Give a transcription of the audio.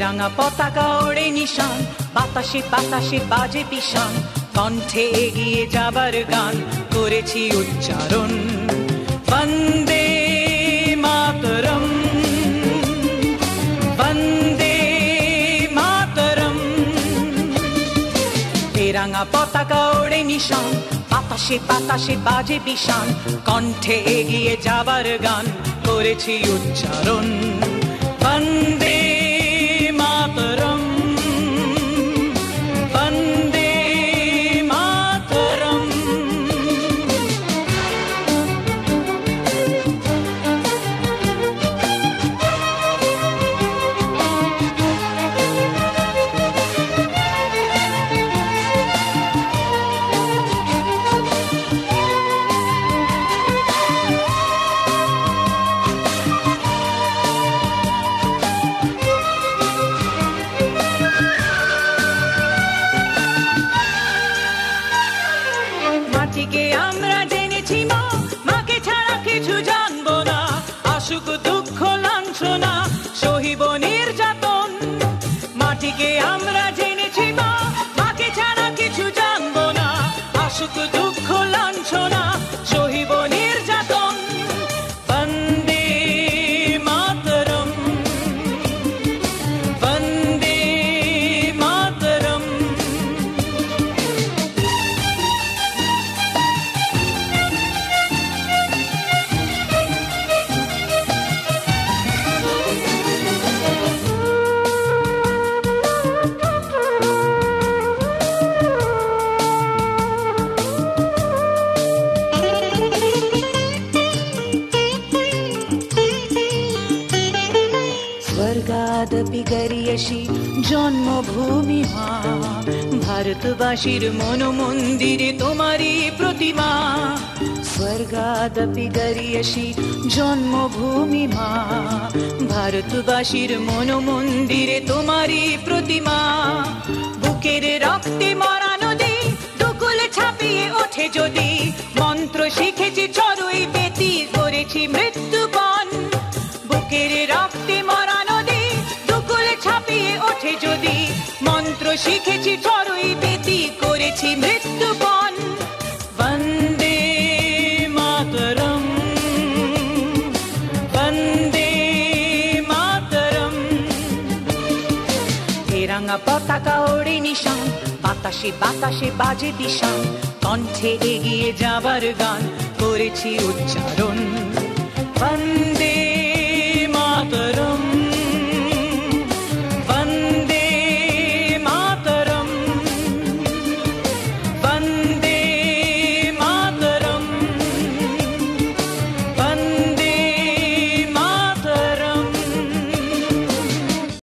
তেরাঙা পতাকা ওড়ে নিশান, বাতাসে বাতাসে বাজে পিশান, কণ্ঠে এগিয়ে যাবার গান করেছি উচ্চারণ। বন্দে মাতরম, বন্দে মাতরম। তেরাঙা পতাকা ওড়ে নিশান, বাতাসে বাতাসে বাজে পিশান, কণ্ঠে এগিয়ে যাবার গান করেছি উচ্চারণ। বন্দে মাতরম, বন্দে মাতরম। মাটিকে আমরা জেনেছি মা, মাকে ছাড়া কিছু জানবো না। আসুক দুঃখ লাঞ্ছনা, সহিব নির্যাতন। মাটিকে আমরা জেনেছি মা, মাকে ছাড়া কিছু জানবো না। আসুক দুঃখ লাঞ্ছনা, সহিব নির্যাতন। বন্দে মাতরম, বন্দে মাতরম। স্বর্গাদপি গরিয়সী জন্মভূমি মা, ভারতবাসীর মন মন্দিরে তোমারই প্রতিমা। স্বর্গাদপি গরিয়সী জন্মভূমি মা, ভারতবাসীর মন মন্দিরে তোমারই প্রতিমা। বুকের রক্তে মরা নদী দুকুল ছাপিয়ে ওঠে যদি, মন্ত্র শিখেছি চড়ুই বেতি করেছি মৃত্যুপণ। বুকের রক্তে মরা নদী দুকুল ছাপিয়ে ওঠে যদি, মন্ত্র শিখেছি চড়ুই বেতি করেছি মৃত্যুপণ। বন্দে মাতরম, বন্দে মাতরম। তেরাঙা পতাকা ওড়ে নিশান, বাতাসে বাতাসে বাজে পিশান, কণ্ঠে এগিয়ে যাবার গান করেছি উচ্চারণ। বন্দে